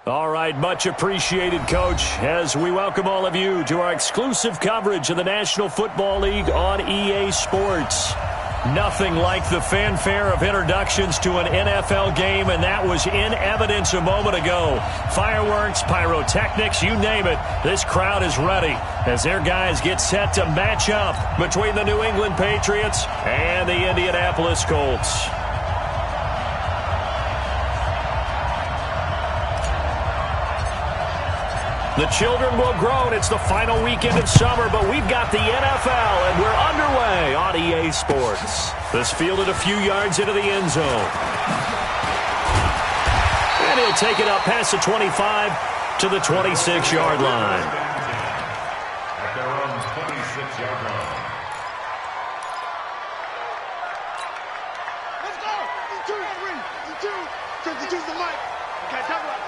All right, much appreciated, Coach, as we welcome all of you to our exclusive coverage of the National Football League on EA Sports. Nothing like the fanfare of introductions to an NFL game, and that was in evidence a moment ago. Fireworks, pyrotechnics, you name it. This crowd is ready as their guys get set to match up between the New England Patriots and the Indianapolis Colts. The children will grow, and it's the final weekend of summer, but we've got the NFL, and we're underway on EA Sports. This fielded a few yards into the end zone. And he'll take it up past the 25 to the 26-yard line. At their own 26-yard line. Let's go! 2, 3, 2, the mic. Okay, double up.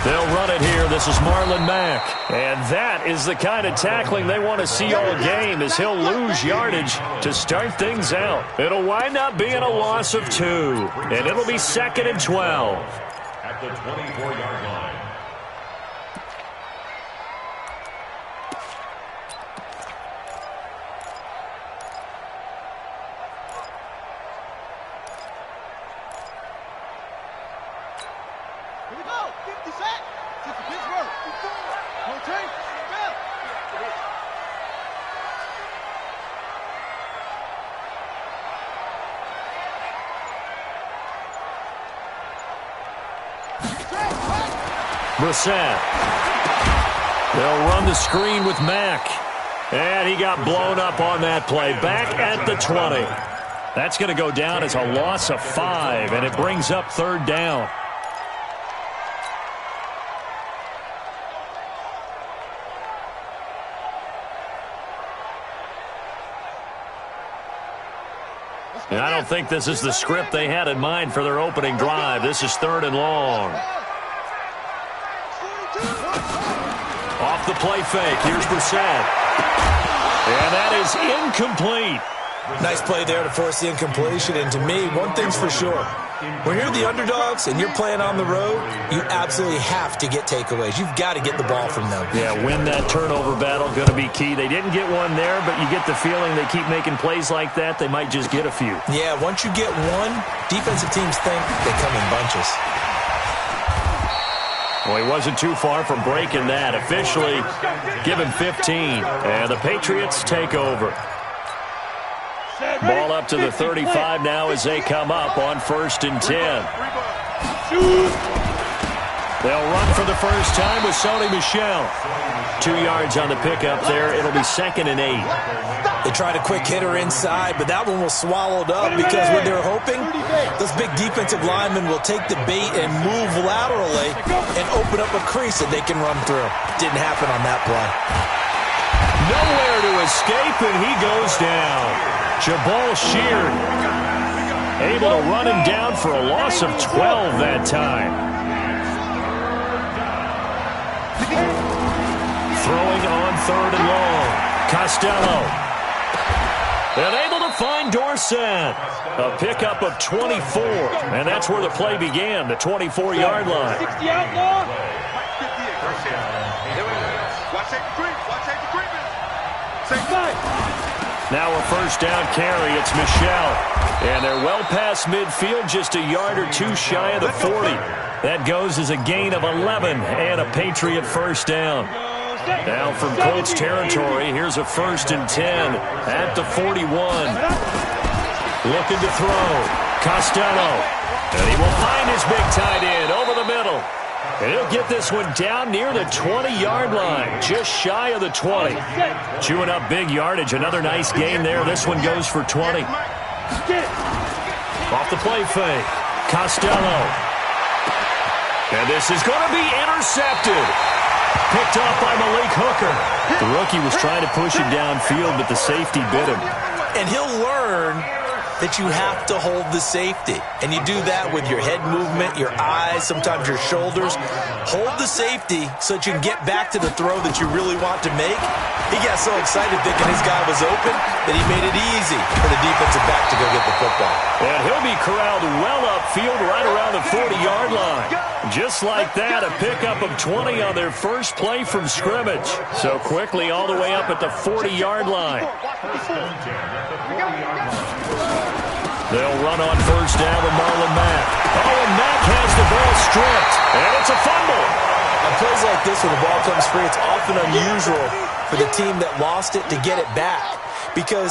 They'll run it here. This is Marlon Mack. And that is the kind of tackling they want to see all game, as he'll lose yardage to start things out. It'll wind up being a loss of 2, and it'll be 2nd and 12. At the 24-yard line. Here we go. 50 set. This is Pittsburgh. Rotate. Bell. Brissett. They'll run the screen with Mack. And he got blown up on that play. Back at the 20. That's going to go down as a loss of 5, and it brings up 3rd down. And I don't think this is the script they had in mind for their opening drive. This is 3rd and long. Off the play fake. Here's Brissett. And that is incomplete. Nice play there to force the incompletion. And to me, one thing's for sure. When you're the underdogs and you're playing on the road, you absolutely have to get takeaways. You've got to get the ball from them. Yeah, win that turnover battle, going to be key. They didn't get one there, but you get the feeling they keep making plays like that, they might just get a few. Yeah, once you get one, defensive teams think they come in bunches. Well, he wasn't too far from breaking that. Officially given 15, and the Patriots take over. Ball up to the 35 now as they come up on 1st and 10. They'll run for the first time with Sony Michel. 2 yards on the pickup there. It'll be 2nd and 8. They tried a quick hitter inside, but that one was swallowed up because what they're hoping, those big defensive linemen will take the bait and move laterally and open up a crease that they can run through. Didn't happen on that play. Nowhere to escape, and he goes down. Jabal Sheard able to run him down for a loss of 12 that time. Throwing on 3rd and long. Costello. And able to find Dorsett. A pickup of 24. And that's where the play began, the 24-yard line. 60 out long. Watch take the creep. Take 5. Now a 1st down carry. It's Michel. And they're well past midfield, just a yard or 2 shy of the 40. That goes as a gain of 11 and a Patriot 1st down. Now from Colts territory, here's a 1st and 10 at the 41. Looking to throw. Costello. And he will find his big tight end over the middle. And he'll get this one down near the 20-yard line, just shy of the 20. Chewing up big yardage. Another nice gain there. This one goes for 20. Off the play fake. Costello. And this is going to be intercepted. Picked off by Malik Hooker. The rookie was trying to push him downfield, but the safety bit him. And he'll learn that you have to hold the safety. And you do that with your head movement, your eyes, sometimes your shoulders. Hold the safety so that you can get back to the throw that you really want to make. He got so excited thinking his guy was open that he made it easy for the defensive back to go get the football. And he'll be corralled well upfield right around the 40-yard line. Just like that, a pickup of 20 on their first play from scrimmage. So quickly all the way up at the 40-yard line. They'll run on first down with Marlon Mack. Oh, and Mack has the ball stripped. And it's a fumble. On plays like this, when the ball comes free, it's often unusual for the team that lost it to get it back. Because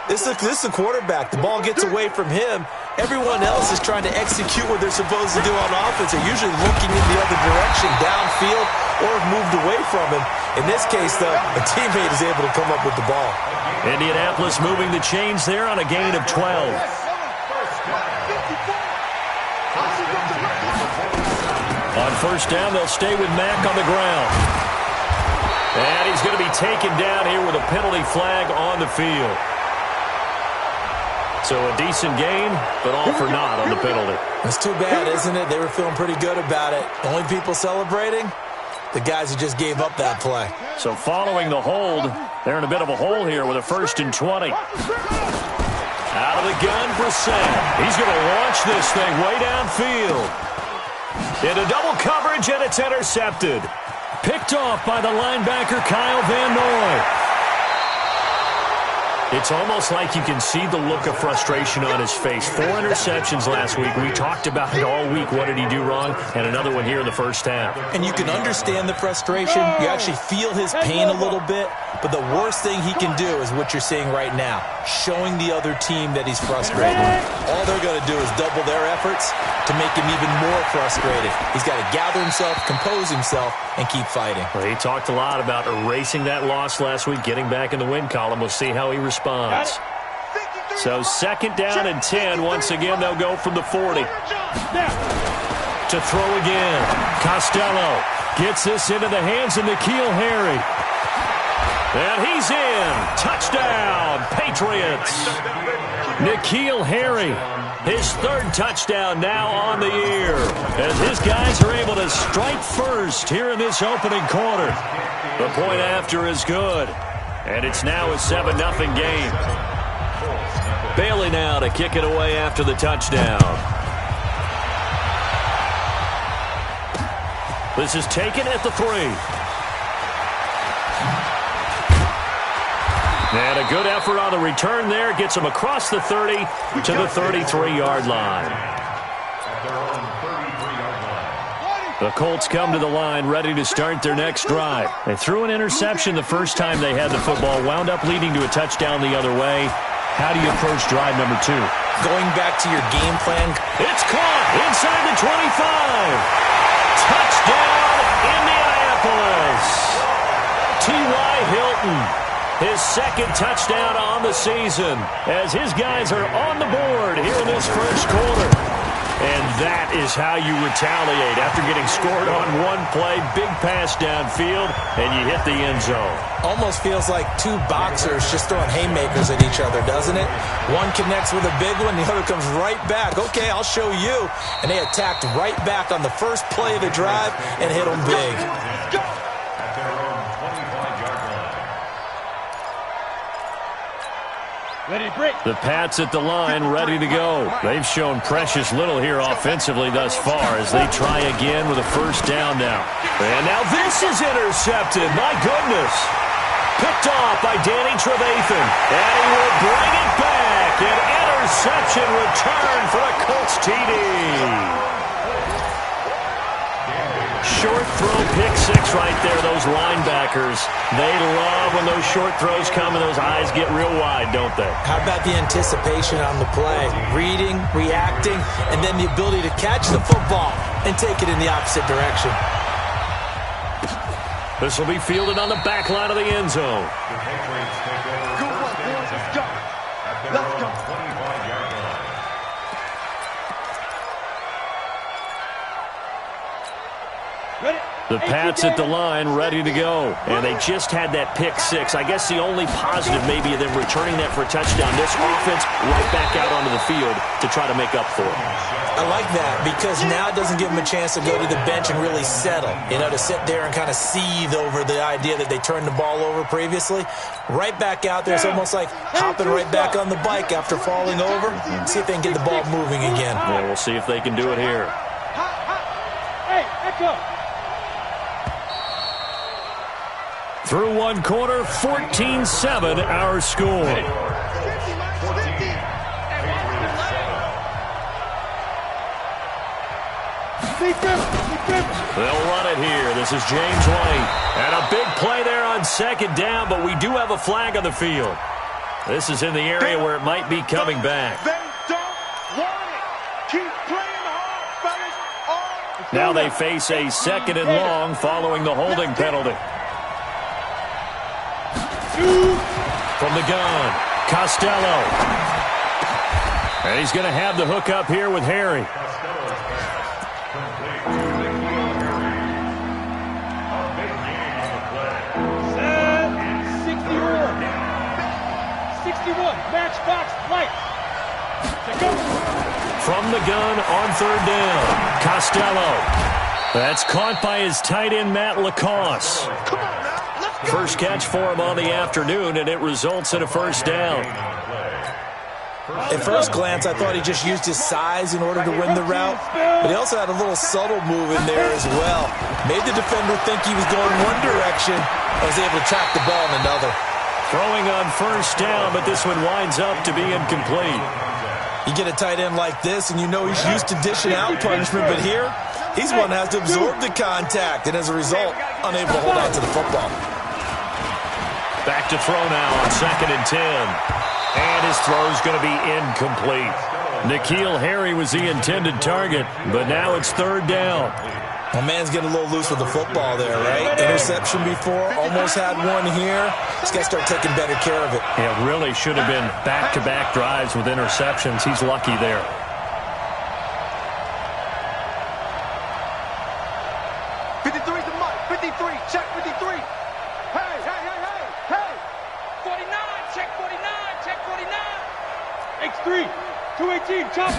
this is a quarterback. The ball gets away from him. Everyone else is trying to execute what they're supposed to do on offense. They're usually looking in the other direction, downfield, or have moved away from him. In this case, though, a teammate is able to come up with the ball. Indianapolis moving the chains there on a gain of 12. On first down, they'll stay with Mack on the ground. And he's going to be taken down here with a penalty flag on the field. So a decent gain, but all for naught on the penalty. It's too bad, isn't it? They were feeling pretty good about it. The only people celebrating, the guys who just gave up that play. So following the hold, they're in a bit of a hole here with a 1st and 20. Out of the gun for Sam. He's going to launch this thing way downfield. Into double coverage, and it's intercepted. Picked off by the linebacker, Kyle Van Noy. It's almost like you can see the look of frustration on his face. 4 interceptions last week. We talked about it all week. What did he do wrong? And another one here in the first half. And you can understand the frustration. You actually feel his pain a little bit. But the worst thing he can do is what you're seeing right now, showing the other team that he's frustrated. All they're going to do is double their efforts to make him even more frustrated. He's got to gather himself, compose himself, and keep fighting. Well, he talked a lot about erasing that loss last week, getting back in the win column. We'll see how he responds. So 2nd down and 10. Once again, they'll go from the 40. To throw again. Costello gets this into the hands of N'Keal Harry. And he's in. Touchdown, Patriots. N'Keal Harry, his 3rd touchdown now on the year, as his guys are able to strike first here in this opening quarter. The point after is good, and it's now a 7-0 game. Bailey now to kick it away after the touchdown. This is taken at the 3. And a good effort on the return there. Gets him across the 30 to the 33-yard line. The Colts come to the line ready to start their next drive. They threw an interception the first time they had the football. Wound up leading to a touchdown the other way. How do you approach drive number 2? Going back to your game plan. It's caught inside the 25. Touchdown, Indianapolis. T.Y. Hilton. His 2nd touchdown on the season as his guys are on the board here in this first quarter. And that is how you retaliate after getting scored on one play. Big pass downfield, and you hit the end zone. Almost feels like 2 boxers just throwing haymakers at each other, doesn't it? One connects with a big one, the other comes right back. Okay, I'll show you. And they attacked right back on the first play of the drive and hit them big. The Pats at the line, ready to go. They've shown precious little here offensively thus far as they try again with a 1st down now. And now this is intercepted. My goodness. Picked off by Danny Trevathan. And he will bring it back. An interception return for a Colts TD. Short throw, pick 6 right there. Those linebackers, they love when those short throws come and those eyes get real wide, don't they? How about the anticipation on the play? Reading, reacting, and then the ability to catch the football and take it in the opposite direction. This will be fielded on the back line of the end zone. Let's go. The Pats at the line, ready to go. And they just had that pick six. I guess the only positive maybe of them returning that for a touchdown. This offense right back out onto the field to try to make up for it. I like that because now it doesn't give them a chance to go to the bench and really settle. You know, to sit there and kind of seethe over the idea that they turned the ball over previously. Right back out there. It's almost like hopping right back on the bike after falling over. See if they can get the ball moving again. Yeah, we'll see if they can do it here. Hey, echo. Through one quarter, 14-7 our score. They'll run it here. This is James White. And a big play there on second down, but we do have a flag on the field. This is in the area where it might be coming back. They don't want it. Keep playing hard, fellas. Now they face a second and long following the holding penalty. From the gun, Costello. And he's going to have the hook up here with Harry. Matchbox light. From the gun on third down, Costello. That's caught by his tight end, Matt Lacoste. First catch for him on the afternoon, and it results in a first down. At first glance, I thought he just used his size in order to win the route, but he also had a little subtle move in there as well. Made the defender think he was going one direction and was able to track the ball in another. Throwing on first down, but this one winds up to be incomplete. You get a tight end like this, and you know he's used to dishing out punishment, but here, he's one that has to absorb the contact, and as a result, unable to hold on to the football. Back to throw now on 2nd and 10. And his throw's going to be incomplete. N'Keal Harry was the intended target, but now it's third down. My man's getting a little loose with the football there, right? Interception before, almost had one here. He's got to start taking better care of it. Yeah, really should have been back-to-back drives with interceptions. He's lucky there. Check 53. Hey, hey, hey, hey, hey. 49, check 49, check 49. X3, 218, chop.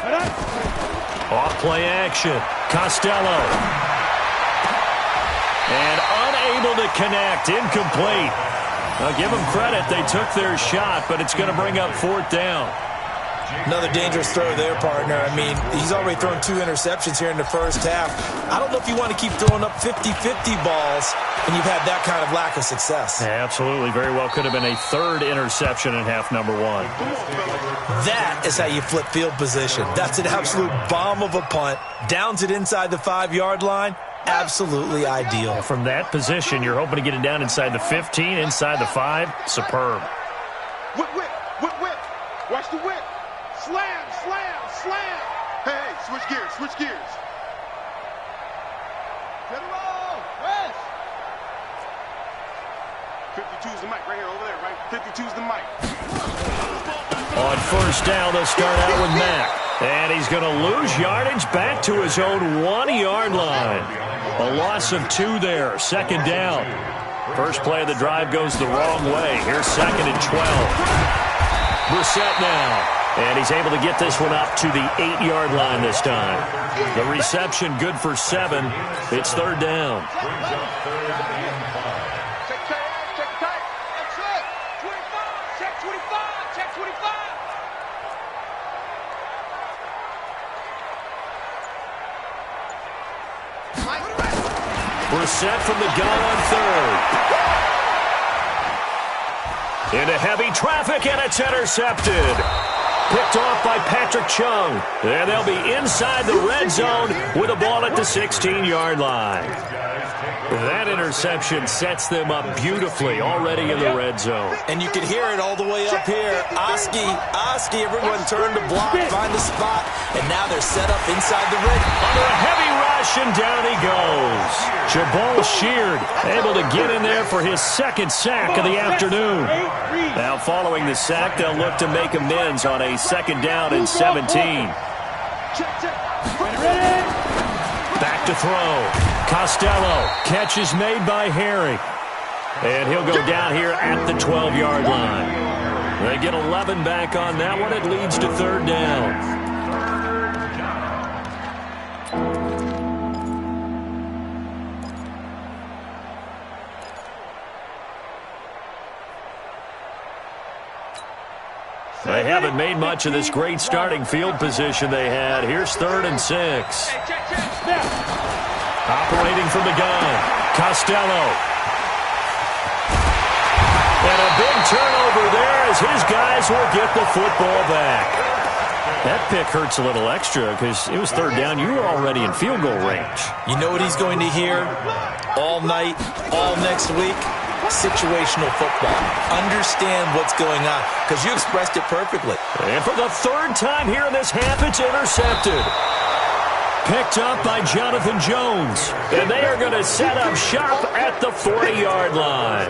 Off play action. Costello. And unable to connect. Incomplete. Now give them credit. They took their shot, but it's going to bring up fourth down. Another dangerous throw there, partner. I mean, he's already thrown 2 interceptions here in the first half. I don't know if you want to keep throwing up 50-50 balls when you've had that kind of lack of success. Yeah, absolutely. Very well could have been a third interception in half number 1. That is how you flip field position. That's an absolute bomb of a punt. Downs it inside the 5-yard line. Absolutely ideal. From that position, you're hoping to get it down inside the 15, inside the 5. Superb. Whip, whip, whip, whip. Watch the whip. Slam, slam, slam. Hey, switch gears, switch gears. Get him on. Rest. 52's the mic right here, over there, right? 52's the mic. On first down, they'll start out with Mack. And he's going to lose yardage back to his own 1-yard line. A loss of 2 there. Second down. First play of the drive goes the wrong way. Here's 2nd and 12. Brissett now. And he's able to get this one up to the 8-yard line this time. The reception good for 7. It's third down. Check tight. That's it. 25. Check 25. Check 25. Brissett from the gun on third. Into heavy traffic, and it's intercepted. Picked off by Patrick Chung. And they'll be inside the red zone with a ball at the 16-yard line. That interception sets them up beautifully already in the red zone. And you can hear it all the way up here. Oski, everyone turned to block, find a spot, and now they're set up inside the red. Under a heavy rush, and down he goes. Jabal Sheard able to get in there for his 2nd sack of the afternoon. Now following the sack, they'll look to make amends on a 2nd down and 17. Back to throw. Costello, catch is made by Harry. And he'll go down here at the 12-yard line. They get 11 back on that one. It leads to third down. They haven't made much of this great starting field position they had. Here's 3rd and 6. Operating from the gun, Costello. And a big turnover there as his guys will get the football back. That pick hurts a little extra because it was 3rd down. You were already in field goal range. You know what he's going to hear all night, all next week? Situational football. Understand what's going on, because you expressed it perfectly. And for the 3rd time here in this half, it's intercepted. Picked up by Jonathan Jones. And they are going to set up shop at the 40-yard line.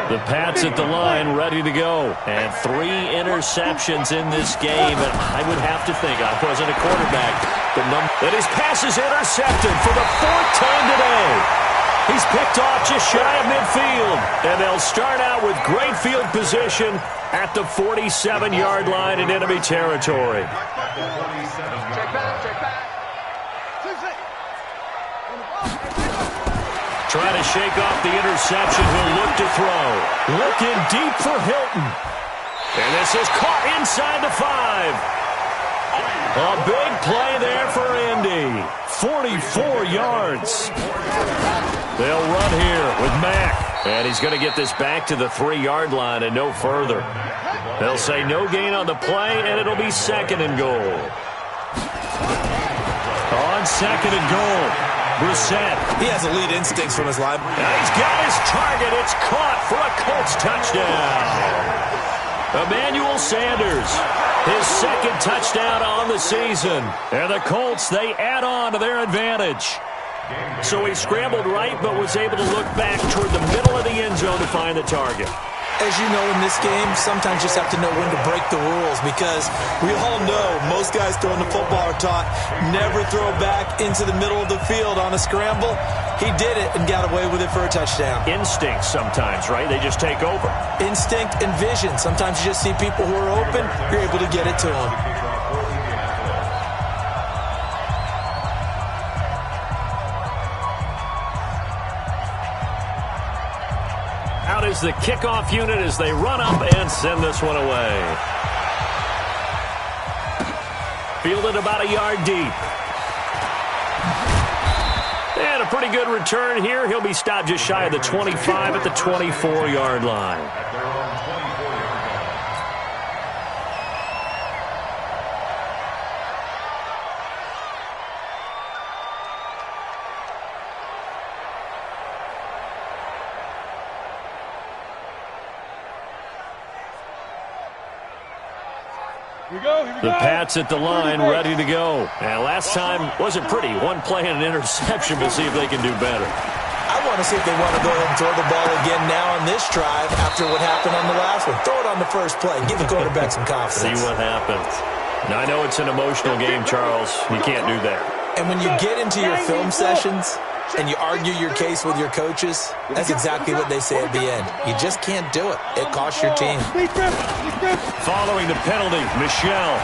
The Pats at the line, ready to go. And 3 interceptions in this game. And I would have to think, I wasn't a quarterback, but his pass is intercepted for the 4th time today. He's picked off just shy of midfield. And they'll start out with great field position at the 47-yard line in enemy territory. Trying to shake off the interception. He'll look to throw. Looking deep for Hilton. And this is caught inside the 5. A big play there for Indy. 44 yards. They'll run here with Mack. And he's going to get this back to the 3-yard line and no further. They'll say no gain on the play, and it'll be 2nd and goal. On 2nd and goal, Brissett. He has elite instincts from his line. Now he's got his target. It's caught for a Colts touchdown. Emmanuel Sanders, his 2nd touchdown on the season. And the Colts, they add on to their advantage. So he scrambled right, but was able to look back toward the middle of the end zone to find the target. As you know, in this game, sometimes you just have to know when to break the rules, because we all know most guys throwing the football are taught never throw back into the middle of the field on a scramble. He did it and got away with it for a touchdown. Instinct sometimes, right? They just take over. Instinct and vision. Sometimes you just see people who are open, you're able to get it to them. Out is the kickoff unit as they run up and send this one away. Fielded about a yard deep. And a pretty good return here. He'll be stopped just shy of the 25 at the 24-yard line. The Pats at the line, ready to go. And last time wasn't pretty. One play and an interception. We'll see if they can do better. I want to see if they want to go ahead and throw the ball again now on this drive after what happened on the last one. Throw it on the first play. Give the quarterback some confidence. See what happens. Now, I know it's an emotional game, Charles. You can't do that. And when you get into your film sessions and you argue your case with your coaches, that's exactly what they say at the end. You just can't do it. It costs your team. Following the penalty, Michel.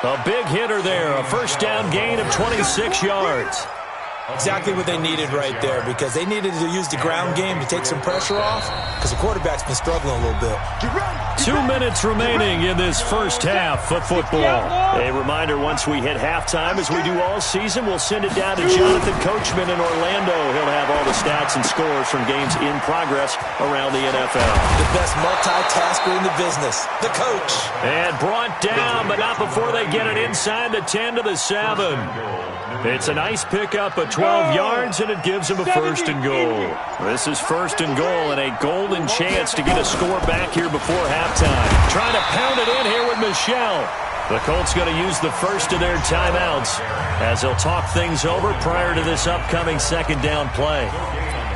A big hitter there. A first down gain of 26 yards. Exactly what they needed right there, because they needed to use the ground game to take some pressure off, because the quarterback's been struggling a little bit. 2 minutes remaining in this first half of football. A reminder, once we hit halftime, as we do all season, we'll send it down to Jonathan Coachman in Orlando. He'll have all the stats and scores from games in progress around the NFL. The best multitasker in the business, the coach. And brought down, but not before they get it inside the 10 to the 7. It's a nice pickup of 12 yards, and it gives him a first and goal. This is first and goal, and a golden chance to get a score back here before halftime. Trying to pound it in here with Michel. The Colts going to use the first of their timeouts as they'll talk things over prior to this upcoming second down play.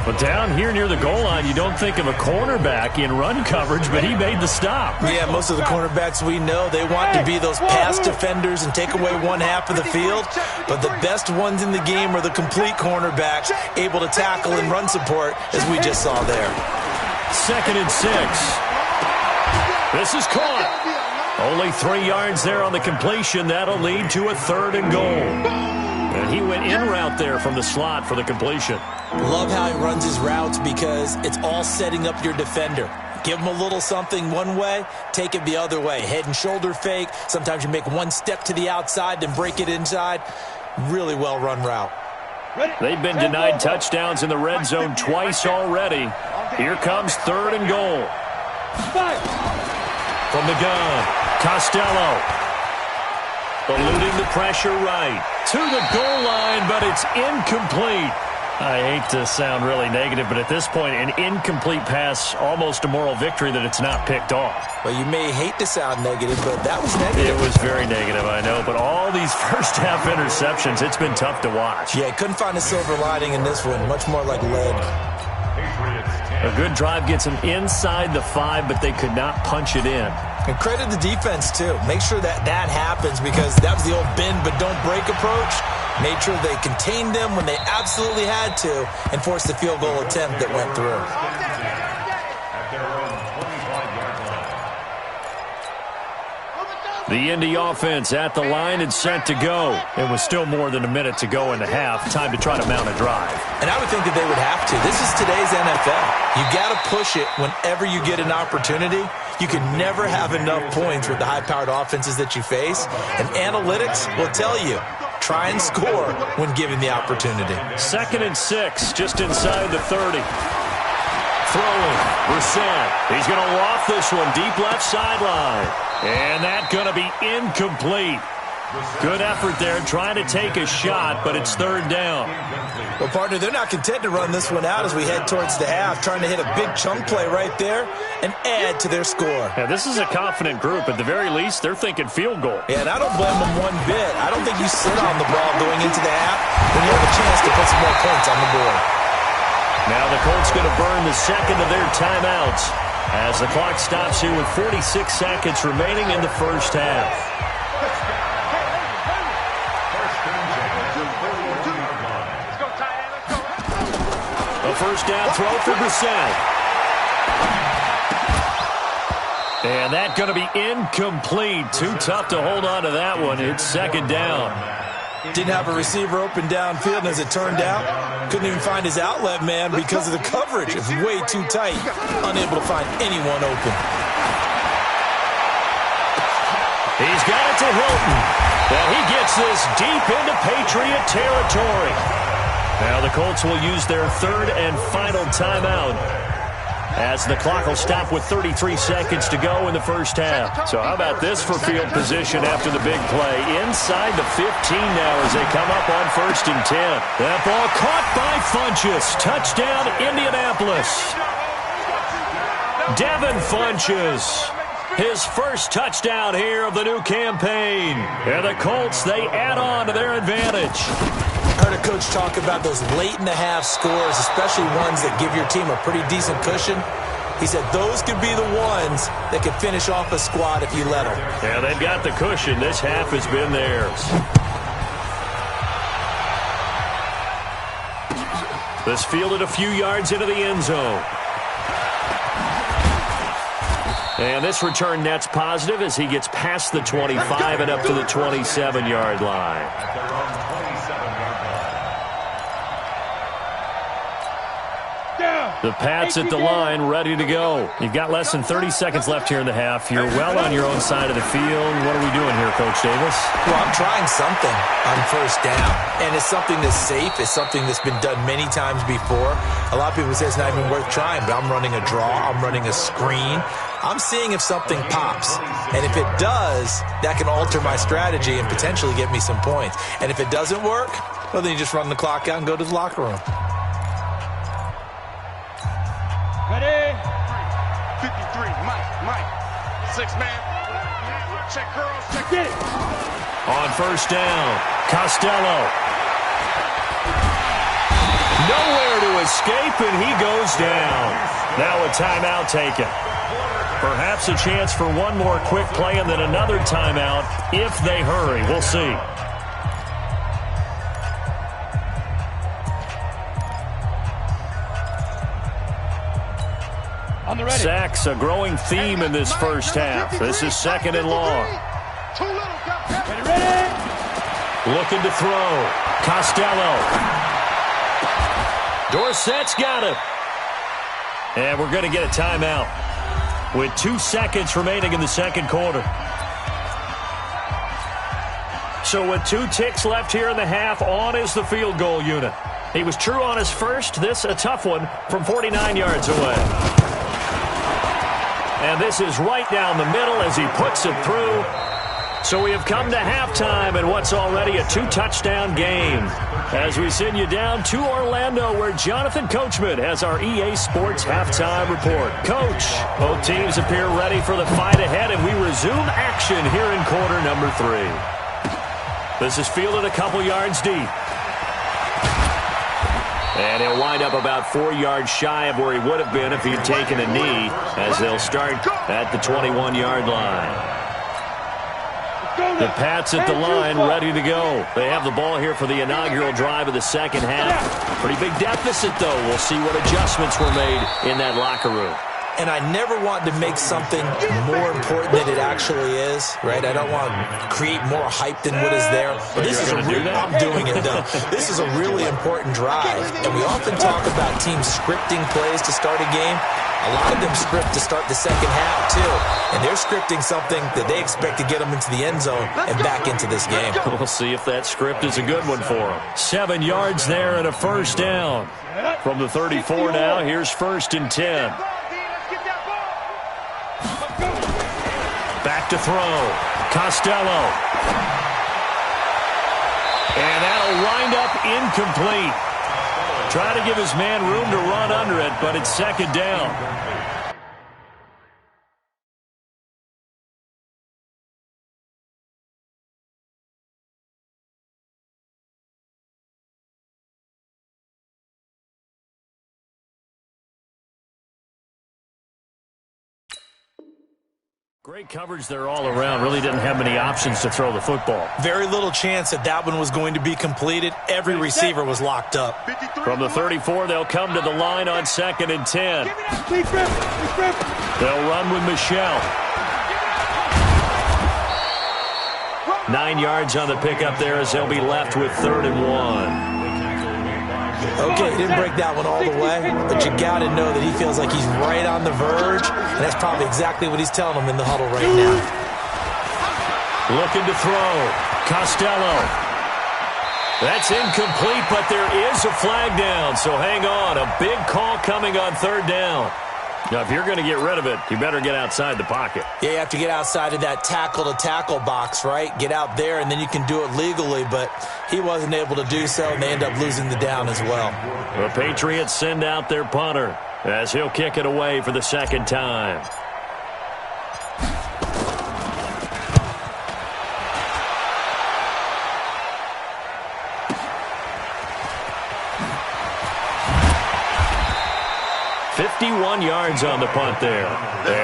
But down here near the goal line, you don't think of a cornerback in run coverage, but he made the stop. Yeah, most of the cornerbacks we know, they want to be those pass defenders and take away one half of the field. But the best ones in the game are the complete cornerbacks, able to tackle and run support, as we just saw there. 2nd and 6. This is caught. Only 3 yards there on the completion. That'll lead to a 3rd and goal. And he went in route there from the slot for the completion. Love how he runs his routes because it's all setting up your defender. Give him a little something one way, take it the other way. Head and shoulder fake. Sometimes you make one step to the outside, then break it inside. Really well-run route. They've been denied touchdowns in the red zone twice already. Here comes 3rd and goal. From the gun, Costello. Eluding the pressure right. To the goal line, but it's incomplete. I hate to sound really negative, but at this point, an incomplete pass, almost a moral victory that it's not picked off. Well, you may hate to sound negative, but that was negative. It was very negative, I know, but all these first-half interceptions, it's been tough to watch. Yeah, couldn't find a silver lining in this one. Much more like lead. A good drive gets them inside the 5, but they could not punch it in. And credit the defense, too. Make sure that happens because that was the old bend but don't break approach. Made sure they contained them when they absolutely had to and forced the field goal attempt that went through. The Indy offense at the line and set to go. It was still more than a minute to go in the half. Time to try to mount a drive. And I would think that they would have to. This is today's NFL. You got to push it whenever you get an opportunity. You can never have enough points with the high-powered offenses that you face. And analytics will tell you, try and score when given the opportunity. 2nd and 6, just inside the 30. Throwing, Brissett. He's going to loft this one deep left sideline. And that's going to be incomplete. Good effort there, trying to take a shot, but it's 3rd down. Well, partner, they're not content to run this one out as we head towards the half, trying to hit a big chunk play right there and add to their score. Yeah, this is a confident group. At the very least, they're thinking field goal. Yeah, and I don't blame them one bit. I don't think you sit on the ball going into the half when you have a chance to put some more points on the board. Now the Colts going to burn the 2nd of their timeouts as the clock stops here with 46 seconds remaining in the first half. A first down throw for Brissett. And that's going to be incomplete. Too tough to hold on to that one. It's 2nd down. Didn't have a receiver open downfield, and as it turned out, couldn't even find his outlet man because of the coverage. It was way too tight, unable to find anyone open. He's got it to Hilton. And he gets this deep into Patriot territory. Now the Colts will use their 3rd and final timeout as the clock will stop with 33 seconds to go in the first half. So how about this for field position after the big play? Inside the 15 now as they come up on 1st and 10. That ball caught by Funchess. Touchdown, Indianapolis. Devin Funchess. His first touchdown here of the new campaign. And the Colts, they add on to their advantage. I heard a coach talk about those late-in-the-half scores, especially ones that give your team a pretty decent cushion. He said those could be the ones that could finish off a squad if you let them. Yeah, they've got the cushion. This half has been theirs. This fielded a few yards into the end zone. And this return net's positive as he gets past the 25 and up to the 27-yard line. The Pats at the line, ready to go. You've got less than 30 seconds left here in the half. You're well on your own side of the field. What are we doing here, Coach Davis? Well, I'm trying something on 1st down. And it's something that's safe. It's something that's been done many times before. A lot of people say it's not even worth trying, but I'm running a draw. I'm running a screen. I'm seeing if something pops. And if it does, that can alter my strategy and potentially get me some points. And if it doesn't work, well, then you just run the clock out and go to the locker room. Ready? 53, Mike. 6-man. Check girls, check it. On 1st down, Costello. Nowhere there to escape, and he goes down. Now a timeout taken. Perhaps a chance for one more quick play and then another timeout if they hurry. We'll see. Sacks, a growing theme in this first half. This is 2nd and long. Looking to throw. Costello. Dorsett's got him. And we're going to get a timeout with 2 seconds remaining in the second quarter. So with 2 ticks left here in the half, on is the field goal unit. He was true on his first. This a tough one from 49 yards away. And this is right down the middle as he puts it through. So we have come to halftime in what's already a 2-touchdown game. As we send you down to Orlando, where Jonathan Coachman has our EA Sports halftime report. Coach, both teams appear ready for the fight ahead, and we resume action here in quarter number 3. This is fielded a couple yards deep. And he'll wind up about 4 yards shy of where he would have been if he'd taken a knee, as they'll start at the 21-yard line. The Pats at the line, ready to go. They have the ball here for the inaugural drive of the second half. Pretty big deficit, though. We'll see what adjustments were made in that locker room. And I never want to make something more important than it actually is, right? I don't want to create more hype than what is there. But this is I'm doing it, though. This is a really important drive. And we often talk about teams scripting plays to start a game. A lot of them script to start the second half, too. And they're scripting something that they expect to get them into the end zone and back into this game. We'll see if that script is a good one for them. 7 yards there and a first down. From the 34 now, here's 1st and 10. Back to throw. Costello. And that'll wind up incomplete. Trying to give his man room to run under it, but it's 2nd down. Great coverage there all around. Really didn't have many options to throw the football. Very little chance that one was going to be completed. Every receiver was locked up. From the 34, they'll come to the line on 2nd and 10. They'll run with Michelle. 9 yards on the pickup there as they'll be left with 3rd and 1. Okay, he didn't break that one all the way, but you got to know that he feels like he's right on the verge, and that's probably exactly what he's telling them in the huddle right now. Looking to throw. Costello. That's incomplete, but there is a flag down, so hang on. A big call coming on 3rd down. Now, if you're going to get rid of it, you better get outside the pocket. Yeah, you have to get outside of that tackle-to-tackle box, right? Get out there, and then you can do it legally, but he wasn't able to do so, and they end up losing the down as well. The Patriots send out their punter as he'll kick it away for the 2nd time. .51 yards on the punt there.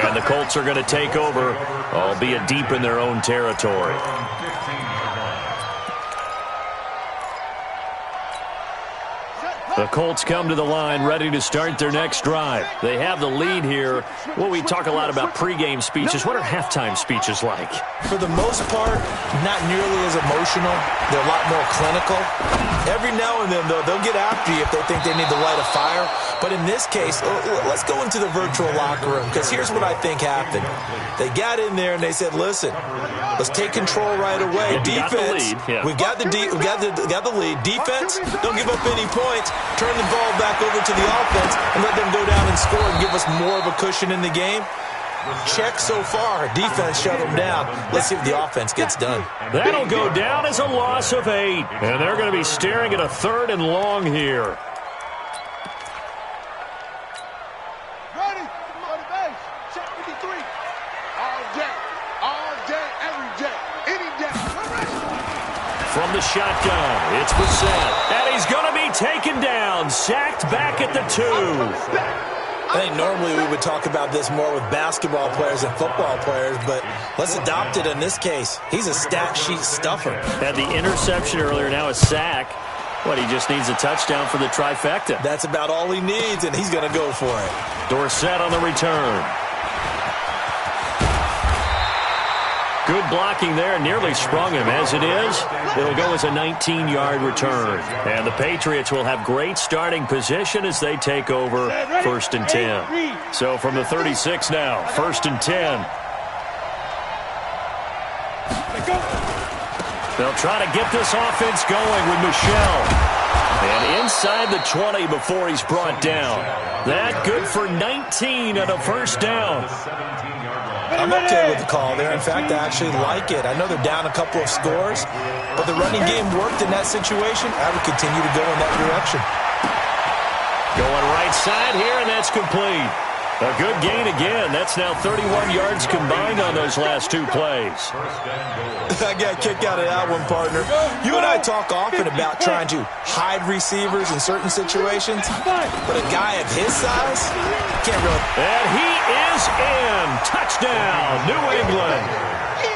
And the Colts are going to take over, albeit deep in their own territory. The Colts come to the line ready to start their next drive. They have the lead here. Well, we talk a lot about pregame speeches. What are halftime speeches like? For the most part, not nearly as emotional. They're a lot more clinical. Every now and then, though, they'll get after you if they think they need to light a fire. But in this case, let's go into the virtual locker room, because here's what I think happened. They got in there and they said, listen, let's take control right away. Defense, we've got the lead. Defense, don't give up any points. Turn the ball back over to the offense and let them go down and score and give us more of a cushion in the game. Check so far. Defense shut them down. Let's see if the offense gets done. That'll go down as a loss of 8. And they're going to be staring at a 3rd and long here. Ready? On the base. Check 53. All day, every day, any day. from the shotgun. It's Brissett. And he's going to be taken down. Sacked back at the 2. I think normally we would talk about this more with basketball players and football players, but let's adopt it in this case. He's a stat sheet stuffer. Had the interception earlier, now a sack. What, he just needs a touchdown for the trifecta. That's about all he needs, and he's going to go for it. Dorsett on the return. Good blocking there, nearly sprung him. As it is, it'll go as a 19-yard return. And the Patriots will have great starting position as they take over 1st and 10. So from the 36 now, 1st and 10. They'll try to get this offense going with Michel. And inside the 20 before he's brought down. That good for 19 and a first down. I'm okay with the call there. In fact, I actually like it. I know they're down a couple of scores, but the running game worked in that situation. I would continue to go in that direction. Going right side here, and that's complete. A good gain again. That's now 31 yards combined on those last 2 plays. I got a kick out of that one, partner. You and I talk often about trying to hide receivers in certain situations, but a guy of his size can't really. And he is in. Touchdown, New England.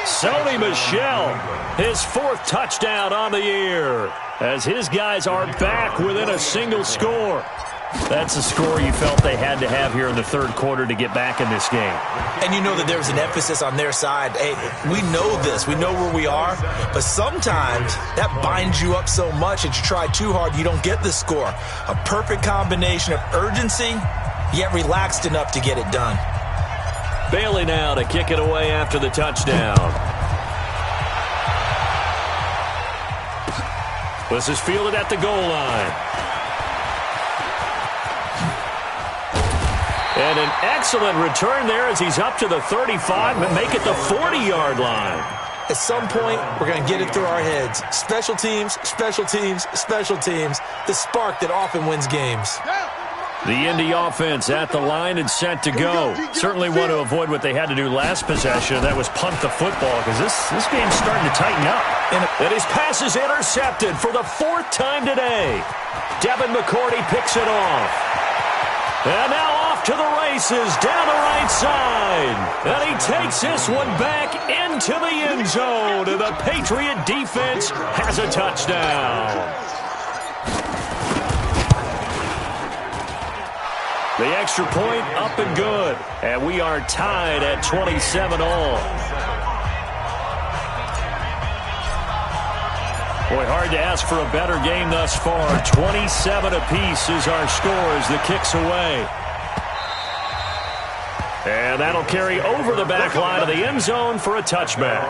Sony Michel, his 4th touchdown on the year, as his guys are back within a single score. That's a score you felt they had to have here in the 3rd quarter to get back in this game. And you know that there was an emphasis on their side. Hey, we know this. We know where we are. But sometimes that binds you up so much that you try too hard, you don't get the score. A perfect combination of urgency, yet relaxed enough to get it done. Bailey now to kick it away after the touchdown. This is fielded at the goal line. And an excellent return there as he's up to the 35, but make it the 40-yard line. At some point, we're going to get it through our heads. Special teams, special teams, special teams. The spark that often wins games. The Indy offense at the line and set to go. Certainly want to avoid what they had to do last possession. That was punt the football, because this game's starting to tighten up. And his pass is intercepted for the 4th time today. Devin McCourty picks it off. And now off to the races down the right side. And he takes this one back into the end zone. And the Patriot defense has a touchdown. The extra point up and good. And we are tied at 27 all. Boy, hard to ask for a better game thus far. 27 apiece is our score as the kick's away. And that'll carry over the back line of the end zone for a touchback.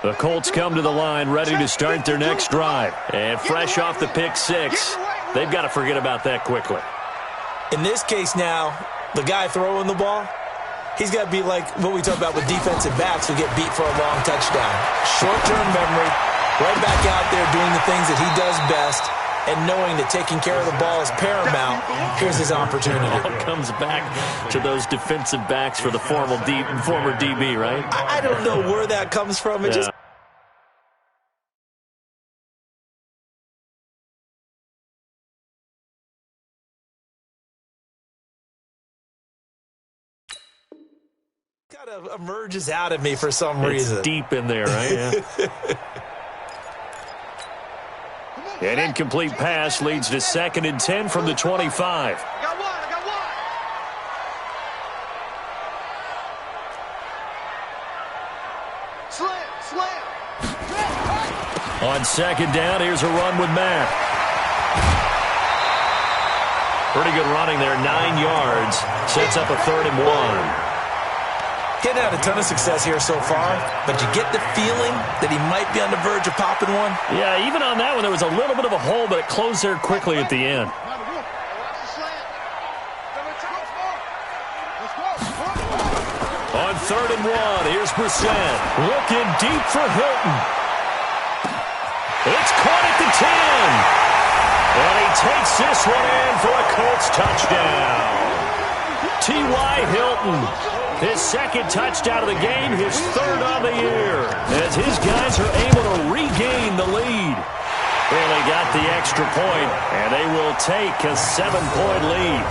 The Colts come to the line ready to start their next drive. And fresh off the pick 6, they've got to forget about that quickly. In this case now, the guy throwing the ball, he's got to be like what we talk about with defensive backs who get beat for a long touchdown. Short-term memory, right back out there doing the things that he does best, and knowing that taking care of the ball is paramount. Here's his opportunity. It all comes back to those defensive backs for the former DB, right? I don't know where that comes from. It just... kind of emerges out of me for some reason. It's deep in there, right? Yeah. An incomplete pass leads to 2nd and 10 from the 25. I got one. Slam. On 2nd down, here's a run with Mack. Pretty good running there, 9 yards. Sets up a 3rd and 1. Getting had a ton of success here so far, but you get the feeling that he might be on the verge of popping one. Yeah, even on that one, there was a little bit of a hole, but it closed there quickly at the end. On 3rd and 1, here's Brissett. Looking deep for Hilton. It's caught at the 10. And he takes this one in for a Colts touchdown. T.Y. Hilton, his second touchdown of the game, his third on the year, as his guys are able to regain the lead. Well, they got the extra point, and they will take a 7-point lead.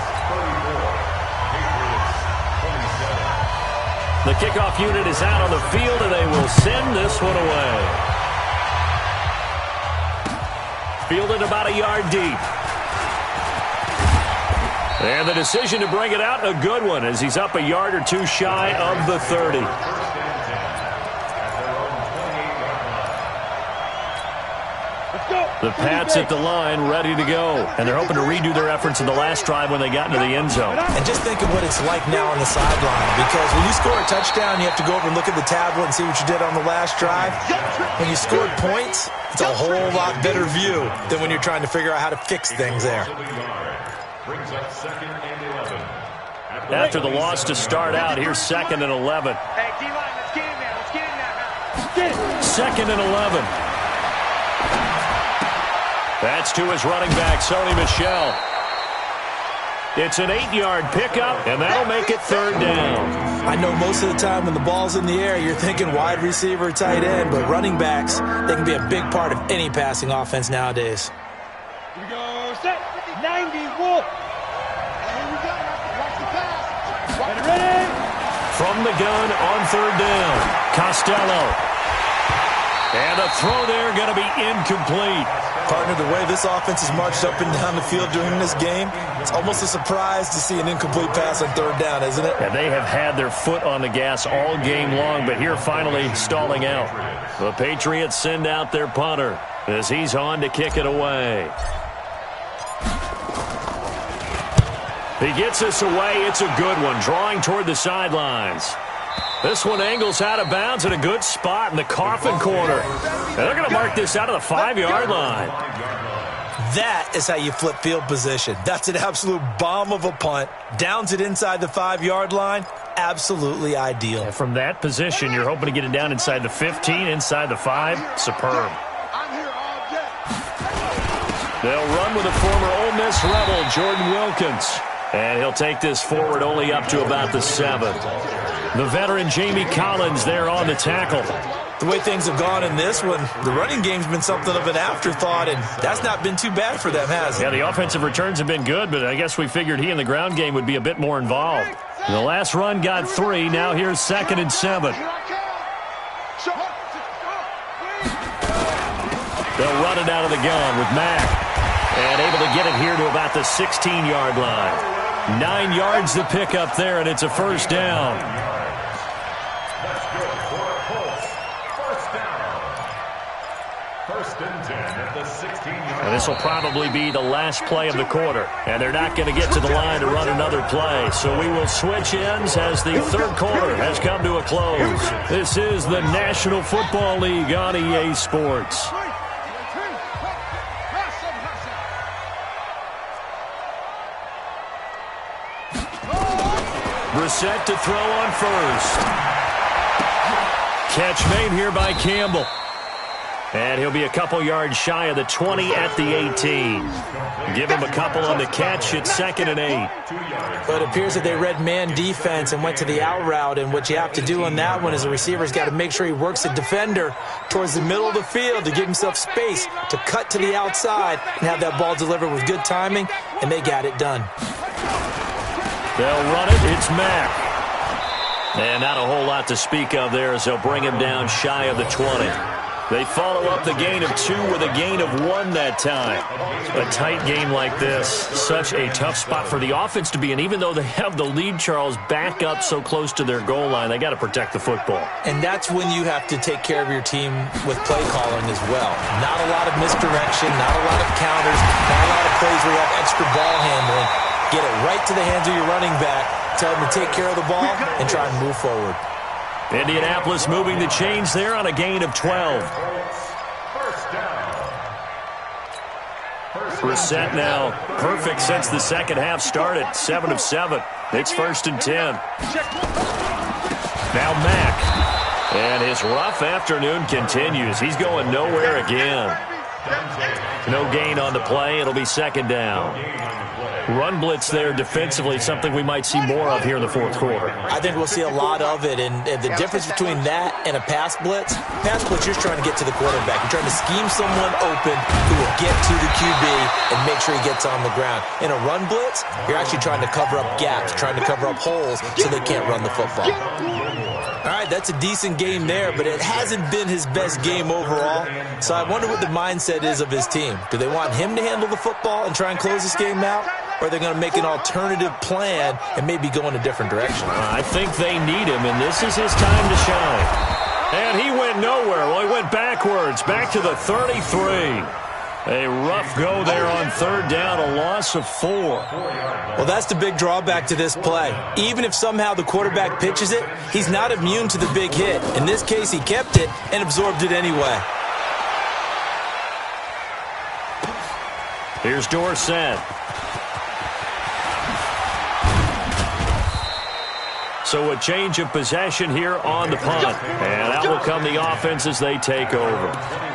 The kickoff unit is out on the field, and they will send this one away. Fielded about a yard deep. And the decision to bring it out, a good one, as he's up a yard or two shy of the 30. The Pats at the line, ready to go. And they're hoping to redo their efforts in the last drive when they got into the end zone. And just think of what it's like now on the sideline. Because when you score a touchdown, you have to go over and look at the tablet and see what you did on the last drive. When you scored points, it's a whole lot better view than when you're trying to figure out how to fix things there. After the loss to start out, here's 2nd and 11. Hey, D-line, let's get in there. Let's get in there now. 2nd and 11. That's to his running back, Sony Michel. It's an 8-yard pickup, and that'll make it 3rd down. I know most of the time when the ball's in the air, you're thinking wide receiver, tight end, but running backs, they can be a big part of any passing offense nowadays. Here we go, set. 90, wolf. Here we go. Watch the pass. Ready? From the gun on 3rd down, Costello. And a throw there going to be incomplete. Partner, the way this offense has marched up and down the field during this game, it's almost a surprise to see an incomplete pass on 3rd down, isn't it? And they have had their foot on the gas all game long, but here finally stalling out. The Patriots send out their punter as he's on to kick it away. He gets this away. It's a good one, drawing toward the sidelines. This one angles out of bounds at a good spot in the coffin corner. And they're going to mark this out of the 5-yard line. That is how you flip field position. That's an absolute bomb of a punt. Downs it inside the 5-yard line. Absolutely ideal. And from that position, you're hoping to get it down inside the 15, inside the 5. Superb. They'll run with a former Ole Miss Rebel, Jordan Wilkins. And he'll take this forward only up to about the 7. The veteran Jamie Collins there on the tackle. The way things have gone in this one, the running game's been something of an afterthought, and that's not been too bad for them, has it? Yeah, the offensive returns have been good, but I guess we figured he in the ground game would be a bit more involved. The last run got 3. Now here's 2nd and 7. They'll run it out of the gun with Mack. And able to get it here to about the 16-yard line. 9 yards to pick up there, and it's a 1st down. That's good for Colts. 1st down. 1st and 10 at the 16-yard line. And this will probably be the last play of the quarter. And they're not going to get to the line to run another play. So we will switch ends as the 3rd quarter has come to a close. This is the National Football League on EA Sports. Brissett to throw on 1st. Catch made here by Campbell. And he'll be a couple yards shy of the 20 at the 18. Give him a couple on the catch at 2nd and 8. But it appears that they read man defense and went to the out route. And what you have to do on that one is the receiver's got to make sure he works the defender towards the middle of the field to give himself space to cut to the outside and have that ball delivered with good timing. And they got it done. They'll run it. It's Mack. And not a whole lot to speak of there as they'll bring him down shy of the 20. They follow up the gain of 2 with a gain of 1 that time. A tight game like this, such a tough spot for the offense to be in. Even though they have the lead, Charles, back up so close to their goal line, they got to protect the football. And that's when you have to take care of your team with play calling as well. Not a lot of misdirection, not a lot of counters, not a lot of plays where you have extra ball handling. Get it right to the hands of your running back, tell him to take care of the ball, and try and move forward. Indianapolis moving the chains there on a gain of 12. Brissett now perfect since the second half started. 7 of 7. It's 1st and 10. Now Mack. And his rough afternoon continues. He's going nowhere again. No gain on the play. It'll be second down. Run blitz there defensively, something we might see more of here in the fourth quarter. I think we'll see a lot of it, and the difference between that and a pass blitz, you're trying to get to the quarterback. You're trying to scheme someone open who will get to the QB and make sure he gets on the ground. In a run blitz, you're actually trying to cover up gaps, trying to cover up holes so they can't run the football. All right, that's a decent game there, but it hasn't been his best game overall. So I wonder what the mindset is of his team. Do they want him to handle the football and try and close this game out? Or are they going to make an alternative plan and maybe go in a different direction? I think they need him, and this is his time to shine. And he went nowhere. Well, he went backwards, back to the 33. A rough go there on third down, a loss of 4. Well, that's the big drawback to this play. Even if somehow the quarterback pitches it, he's not immune to the big hit. In this case, he kept it and absorbed it anyway. Here's Dorsett. So a change of possession here on the punt. And out will come the offense as they take over.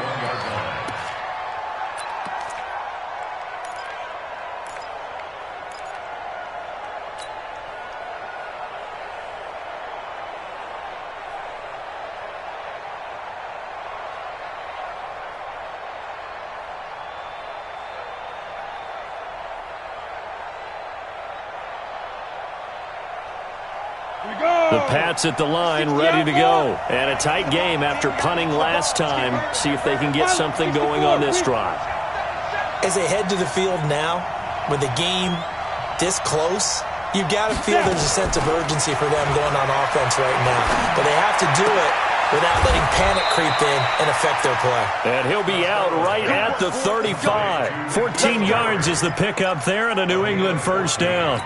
The Pats at the line, ready to go. And a tight game after punting last time. See if they can get something going on this drive. As they head to the field now, with the game this close, you've got to feel there's a sense of urgency for them going on offense right now. But they have to do it without letting panic creep in and affect their play. And he'll be out right at the 35. 14 yards is the pickup there and a New England first down.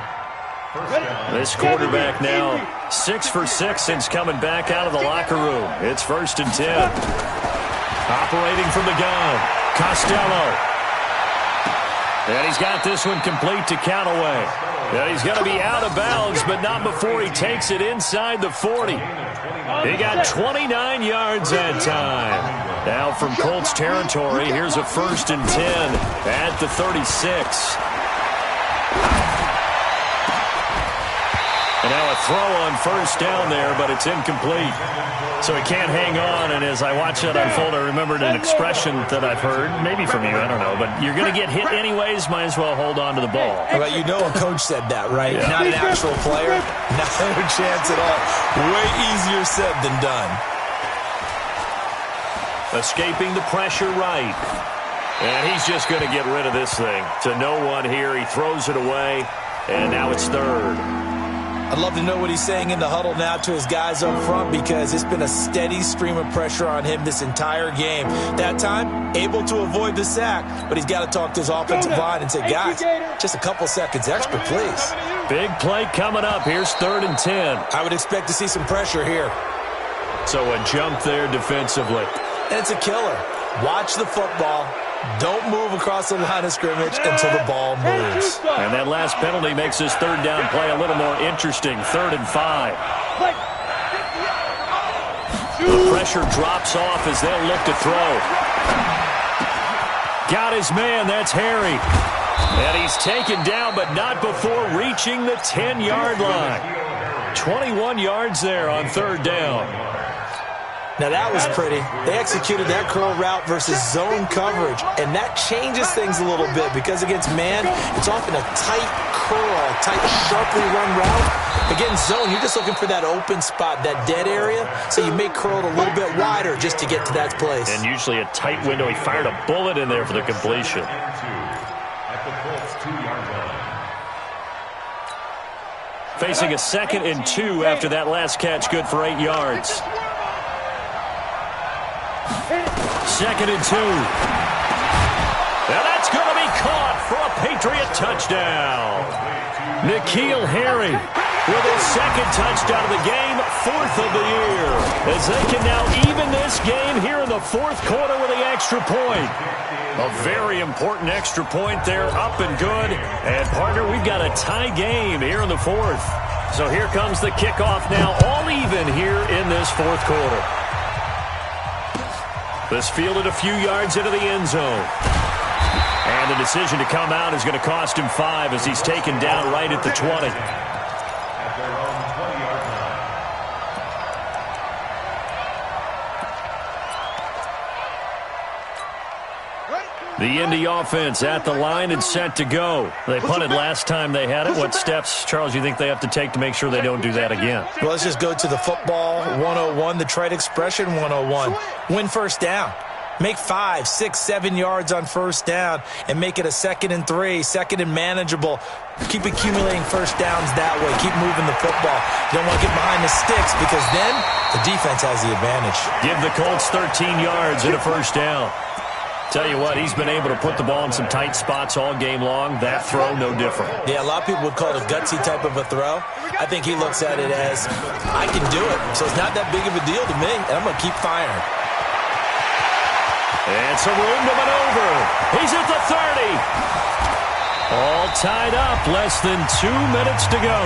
This quarterback now 6 for 6 since coming back out of the locker room. It's 1st and 10. Operating from the gun, Costello. And he's got this one complete to Callaway. And he's going to be out of bounds, but not before he takes it inside the 40. He got 29 yards that time. Now from Colts territory, here's a 1st and 10 at the 36. And now a throw on first down there, but it's incomplete. So he can't hang on, and as I watch that unfold, I remembered an expression that I've heard, maybe from you, I don't know, but you're going to get hit anyways, might as well hold on to the ball. Well, you know a coach said that, right? Yeah. Not an actual player? Not a chance at all. Way easier said than done. Escaping the pressure right. And he's just going to get rid of this thing. To no one here, he throws it away, and now it's 3rd. I'd love to know what he's saying in the huddle now to his guys up front, because it's been a steady stream of pressure on him this entire game. That time, able to avoid the sack, but he's got to talk to his offensive line and say, guys, just a couple seconds extra, please. Big play coming up. Here's 3rd and 10. I would expect to see some pressure here. So a jump there defensively. And it's a killer. Watch the football. Don't move across the line of scrimmage until the ball moves. And that last penalty makes this 3rd down play a little more interesting. 3rd and 5. The pressure drops off as they'll look to throw. Got his man. That's Harry. And he's taken down, but not before reaching the 10-yard line. 21 yards there on 3rd down. Now, that was pretty. They executed that curl route versus zone coverage, and that changes things a little bit because against man, it's often a tight curl, tight, sharply run route. Against zone, you're just looking for that open spot, that dead area, so you may curl it a little bit wider just to get to that place. And usually a tight window. He fired a bullet in there for the completion. Facing a 2nd and 2 after that last catch, good for 8 yards. 2nd and 2. Now that's going to be caught for a Patriot touchdown. N'Keal Harry with his 2nd touchdown of the game, 4th of the year. As they can now even this game here in the 4th quarter with the extra point. A very important extra point there, up and good. And, partner, we've got a tie game here in the 4th. So here comes the kickoff now, all even here in this 4th quarter. This fielded a few yards into the end zone. And the decision to come out is going to cost him 5 as he's taken down right at the 20. The Indy offense at the line and set to go. They punted last time they had it. What steps, Charles, do you think they have to take to make sure they don't do that again? Well, let's just go to the football 101, the trade expression 101. Win first down. Make 5, 6, 7 yards on first down and make it a 2nd and 3, 2nd and manageable. Keep accumulating first downs that way. Keep moving the football. You don't want to get behind the sticks because then the defense has the advantage. Give the Colts 13 yards and a first down. Tell you what, he's been able to put the ball in some tight spots all game long. That throw, no different. Yeah, a lot of people would call it a gutsy type of a throw. I think he looks at it as, I can do it. So it's not that big of a deal to me, and I'm going to keep firing. And some room to maneuver. He's at the 30. All tied up, less than 2 minutes to go.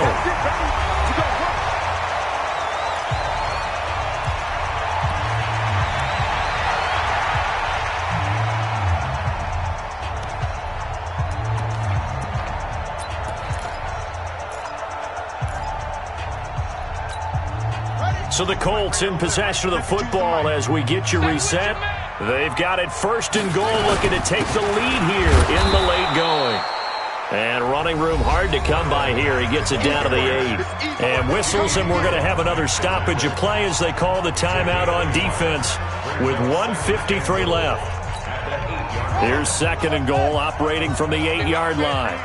So the Colts in possession of the football as we get you reset. They've got it 1st and goal, looking to take the lead here in the late going. And running room hard to come by here. He gets it down to the 8. And whistles, and we're going to have another stoppage of play as they call the timeout on defense with 1:53 left. Here's 2nd and goal, operating from the 8-yard line.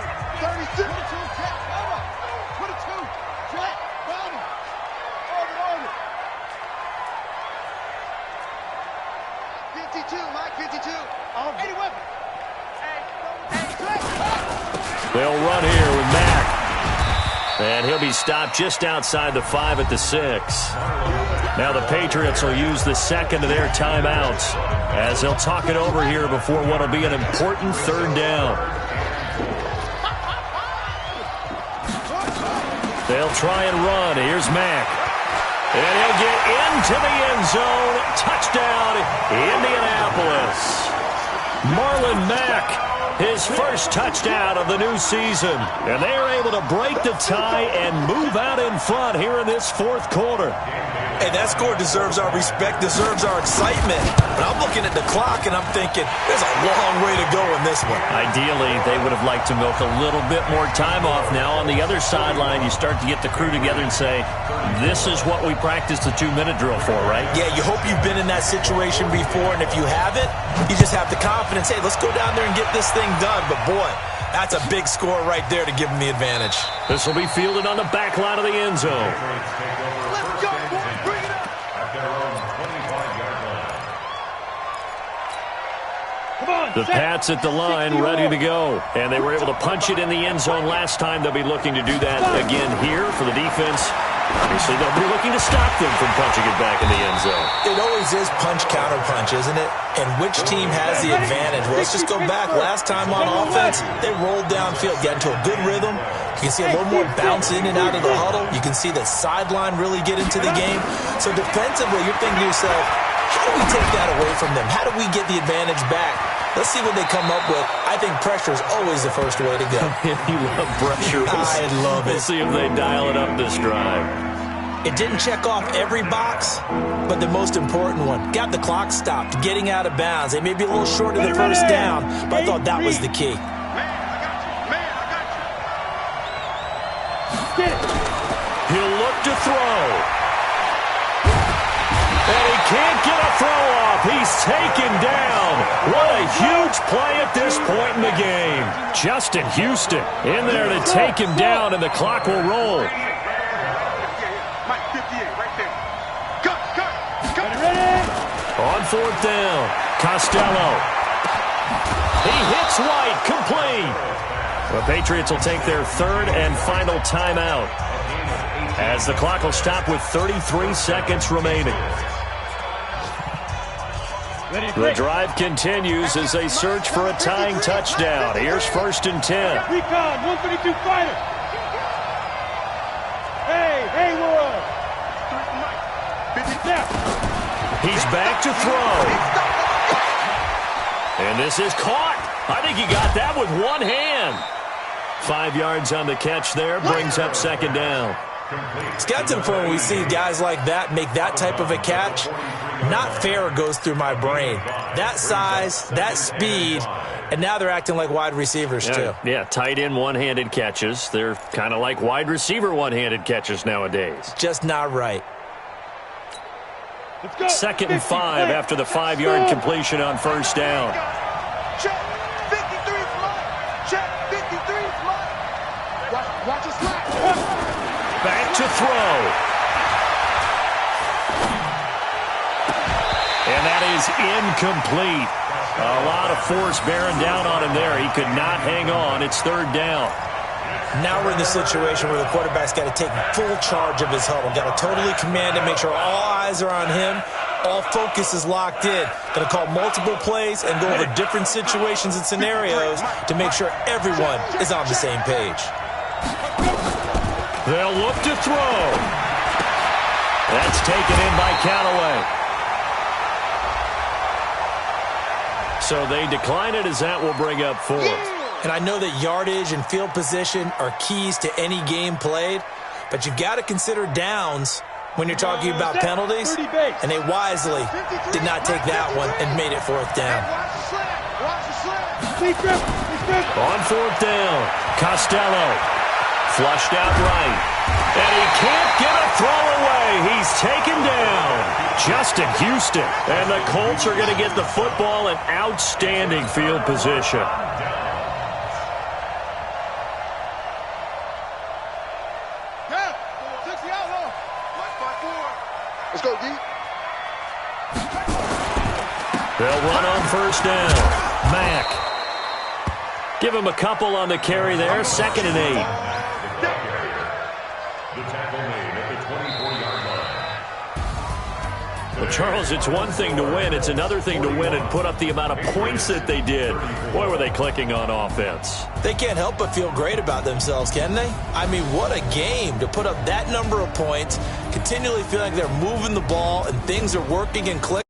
They'll run here with Mack. And he'll be stopped just outside the 5 at the 6. Now the Patriots will use the 2nd of their timeouts as they'll talk it over here before what will be an important 3rd down. They'll try and run. Here's Mack. And he'll get into the end zone. Touchdown, Indianapolis. Marlon Mack. His first touchdown of the new season. And they are able to break the tie and move out in front here in this 4th quarter. Hey, that score deserves our respect, deserves our excitement. But I'm looking at the clock and I'm thinking, there's a long way to go in this one. Ideally, they would have liked to milk a little bit more time off. Now on the other sideline, you start to get the crew together and say, this is what we practiced the 2-minute drill for, right? Yeah, you hope you've been in that situation before, and if you haven't, you just have the confidence, hey, let's go down there and get this thing done. But boy, that's a big score right there to give them the advantage. This will be fielded on the back line of the end zone. Let's go, boy. Bring it up. At their own 25-yard line. Come on, The Pats at the line, ready to go. And they were able to punch it in the end zone last time. They'll be looking to do that again here for the defense. Obviously, they'll be looking to stop them from punching it back in the end zone. It always is punch, counter punch, isn't it? And which team has the advantage? Well, let's just go back. Last time on offense, they rolled downfield, got into a good rhythm. You can see a little more bounce in and out of the huddle. You can see the sideline really get into the game. So defensively, you're thinking to yourself, how do we take that away from them? How do we get the advantage back? Let's see what they come up with. I think pressure is always the first way to go. You love pressure. I love it. We'll see if they dial it up this drive. It didn't check off every box, but the most important one, got the clock stopped, getting out of bounds. They may be a little short of the first down, but I thought that was the key. He'll look to throw. And he can't get a throw off. He's taken down. What a huge play at this point in the game. Justin Houston in there to take him down, and the clock will roll. Mike, 58, right there. Cut. On 4th down, Costello. He hits White, complete. The Patriots will take their 3rd and final timeout as the clock will stop with 33 seconds remaining. The drive continues as they search for a tying touchdown. Here's 1st and 10. Recon, 132 fighter. Hey, Roy. He's back to throw. And this is caught. I think he got that with one hand. 5 yards on the catch there, brings up second down. It's got to the point where we see guys like that make that type of a catch. Not fair goes through my brain. That size, that speed, and now they're acting like wide receivers too. Yeah, tight end one-handed catches. They're kind of like wide receiver one-handed catches nowadays. Just not right. 2nd and 5 after the 5-yard completion on first down. Check. 53 is mine. Check. 53 is mine. Watch it slide. Back to throw. And that is incomplete. A lot of force bearing down on him there. He could not hang on. It's 3rd down. Now we're in the situation where the quarterback's got to take full charge of his huddle. Got to totally command it, make sure all eyes are on him. All focus is locked in. Going to call multiple plays and go over different situations and scenarios to make sure everyone is on the same page. They'll look to throw. That's taken in by Callaway. So they decline it as that will bring up 4th. And I know that yardage and field position are keys to any game played, but you've got to consider downs when you're talking about penalties, and they wisely did not take that one and made it 4th down. On 4th down, Costello flushed out right, and he can't get a throw away. He's taken down. Justin Houston, and the Colts are going to get the football in outstanding field position. Let's go, D. They'll run on first down. Mack. Give him a couple on the carry there. 2nd and 8. The tackle made at the 24-yard line. Well, Charles, it's one thing to win. It's another thing to win and put up the amount of points that they did. Boy, were they clicking on offense. They can't help but feel great about themselves, can they? I mean, what a game to put up that number of points, continually feeling like they're moving the ball and things are working and clicking.